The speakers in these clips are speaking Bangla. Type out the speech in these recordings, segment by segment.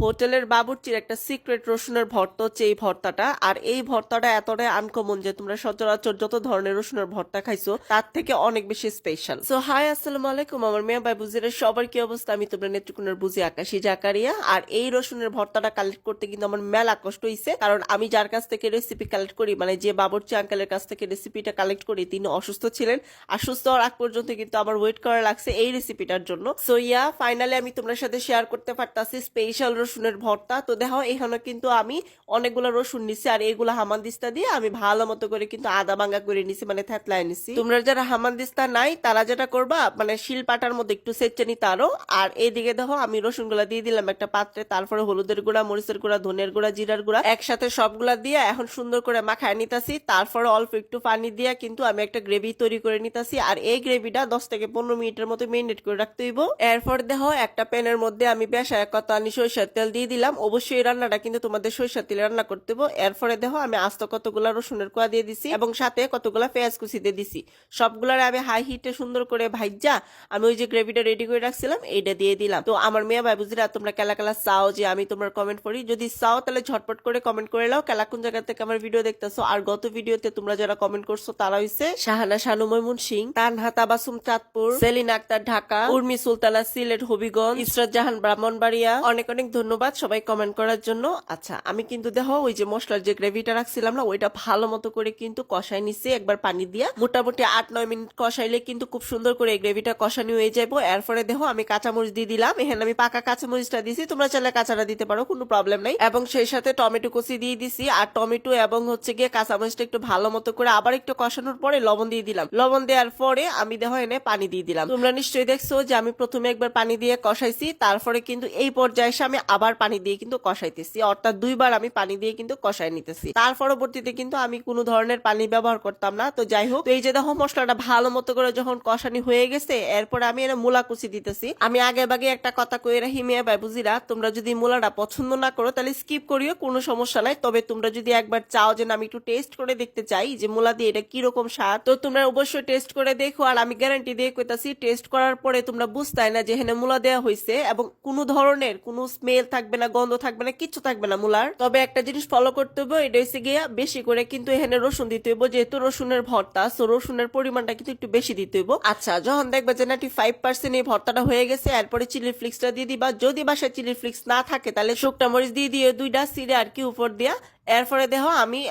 হোটেলের বাবুর্চির একটা সিক্রেট রসুনের ভর্তা হচ্ছে এই ভর্তাটা। আর এই ভর্তাটা এতটাই আনকমন যে তোমরা সচরাচর যত ধরনের রসুনের ভর্তা খাইছো তার থেকে অনেক বেশি স্পেশাল। সো হাই, আসসালামু আলাইকুম আমার মেয়া ভাই বুঝিরা সবার কি অবস্থা? আমি তোমরা নেত্রকোনার বুঝি আকাশী জাকারিয়া। আর এই রসুনের ভর্তাটা কালেক্ট করতে কিন্তু আমার মেলা কষ্ট হইছে, কারণ আমি যার কাছ থেকে রেসিপি কালেক্ট করি, মানে যে বাবুর্চি আঙ্কেলের কাছ থেকে রেসিপিটা কালেক্ট করি, তিনি অসুস্থ ছিলেন। আর সুস্থ হওয়ার আগ পর্যন্ত কিন্তু আমার ওয়েট করা লাগছে এই রেসিপিটার জন্য। সো ইয়া ফাইনালি আমি তোমার সাথে শেয়ার করতে পারতাছি স্পেশাল রসুনের ভর্তা। তো দেখো এখানে কিন্তু আমি অনেকগুলো রসুন নিছি, আর এইগুলো হামানদিস্তা দিয়ে আমি ভালো মতো করে কিন্তু আদা ভাঙ্গা করে নিছি, মানে থেতলায় নিছি। তোমরা যারা হামানদিস্তা নাই তারা যেটা করবা, মানে শিলপাটার মধ্যে একটু সেচে নিতে আরো। আর এইদিকে দেখো আমি রসুন গুলা দিয়ে দিলাম একটা পাত্রে, তারপরে হলুদের গুঁড়া, মরিচের গুঁড়া, ধনের গুঁড়া, জিরার গুঁড়া একসাথে সবগুলা দিয়ে এখন সুন্দর করে মাখায় নিতাছি। তারপরে অল্প একটু পানি দিয়ে কিন্তু আমি একটা গ্রেভি তৈরি করে নিতাছি। আর এই গ্রেভিটা 10 থেকে 15 মিনিটের মতো মেরিনেট করে রাখতে হইব। এরপর দেখো একটা প্যানের মধ্যে আমি বেশা কত আনি সরিষার তেল দিয়ে দিলাম। অবশ্যই এই রান্নাটা কিন্তু তোমাদের সরিষার তেলে রান্না করতে হবে। এরপরে দেখো আমি আস্ত কতগুলা রসুনের কোয়া দিয়ে দিছি এবং সাথে কতগুলা পেঁয়াজ কুচি দিয়ে দিছি। সবগুলার আমি হাই হিটে সুন্দর করে ভাইজা আমি ওই যে গ্রেভিটা রেডি করে রাখছিলাম এইটা দিয়ে দিলাম। তো আমার মেয়ে ভাই বুঝিরা তোমরা কেলা কেলা চাও যে আমি তোমার কমেন্ট করি, যদি চাও তাহলে ঝটপট করে কমেন্ট করে নাও কেলা কোন জায়গা থেকে আমার ভিডিও দেখতেছো। আর গত ভিডিওতে তোমরা যারা কমেন্ট করছো তারা হইছে শাহানা শানু ময়মন সিং, তানহা তাবাসুম চাঁদপুর, সেলিন আক্তার ঢাকা, উর্মি সুলতানা সিলেট হবিগঞ্জ, ইসরাত জাহান ব্রাহ্মণবাড়িয়া। অনেক অনেক ধন্যবাদ সবাই কমেন্ট করার জন্য। আচ্ছা আমি কিন্তু দেখো ওই যে মশলার যে গ্রেভিটা রাখছিলাম না, ওইটা ভালো মতো করে কিন্তু কষাই নিছি একবার পানি দিয়া। মোটামুটি 8-9 মিনিট কষাইলে কিন্তু খুব সুন্দর করে এই গ্রেভিটা কষানি হয়ে যাবো। এরপরে দেখো আমি কাঁচামরিচ দিয়ে দিলাম। এখানে আমি পাকা কাঁচামরিচটা দিছি, তোমরা চাইলে কাঁচাটা দিতে পারো, কোনো প্রবলেম নাই। এবং সেই সাথে টমেটো কুচি দিয়ে দিছি। আর টমেটো এবং হচ্ছে গিয়ে কাঁচামরিচটা একটু ভালো মতো করে আবার একটু কষানোর পরে লবণ দিয়ে দিলাম। লবণ দেওয়ার পরে আমি দেখো এনে পানি দিয়ে দিলাম। তোমরা নিশ্চয়ই দেখছো যে আমি প্রথমে একবার পানি দিয়ে কষাইছি, তারপরে কিন্তু এই পর্যায়ে এসে আমি আবার পানি দিয়ে কিন্তু কষাইতেছি, অর্থাৎ দুইবার আমি পানি দিয়ে কিন্তু কষাই নিতেছি। তার পরবর্তীতে কিন্তু আমি কোনো ধরনের পানি ব্যবহার করতাম না। তো যাই হোক, এই যে দেখো মশলাটা ভালো মতো করে যখন কষানি হয়ে গেছে, এরপরে আমি এনে মূলা কুচি দিতেছি। আমি আগে ভাগে একটা কথা কই রাখি মিয়া ভাই বুঝিরা, তোমরা যদি মূলাটা পছন্দ না করো তাহলে স্কিপ করিও, কোনো সমস্যা নাই। তবে তোমরা যদি একবার চাও যে আমি একটু টেস্ট করে দেখতে চাই যে মূলা দিয়ে এটা কিরকম স্বাদ, তো তোমরা অবশ্যই টেস্ট করে দেখো। আর আমি গ্যারান্টি দিয়ে কইতাছি টেস্ট করার পরে তোমরা বুঝতাই না যে এখানে মূলা দেওয়া হয়েছে এবং কোনো ধরনের কোনো স্মেল থাকবে না, গন্ধ থাকবে না, কিচ্ছু থাকবে না মূলার। তবে একটা জিনিস ফলো করতে হবে, এটা হচ্ছে গিয়া বেশি করে কিন্তু এখানে রসুন দিতে হইব, যেহেতু রসুনের ভর্তা, সো রসুনের পরিমাণটা কিন্তু একটু বেশি দিতে হইব। আচ্ছা যখন দেখবে যে 95% এই ভর্তাটা হয়ে গেছে, এরপরে চিলি ফ্লেক্সটা দিয়ে দিবা। যদি বাসায় চিলি ফ্লেক্স না থাকে তাহলে শুকনা মরিচ দিয়ে দিয়ে দুইটা সিরে আর কি উপর দিয়া। এরপরে দেখো আমি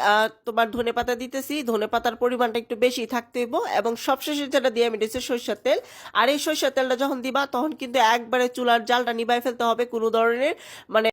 তোমার ধনে পাতা দিতেছি। ধনে পাতার পরিমাণটা একটু বেশি থাকতে হইব। এবং সবশেষে যেটা দিয়ে আমি দিচ্ছি সরিষার তেল। আর এই সরিষার তেলটা যখন দিবা তখন কিন্তু একবারে চুলার জালটা নিভাই ফেলতে হবে, কোনো ধরনের মানে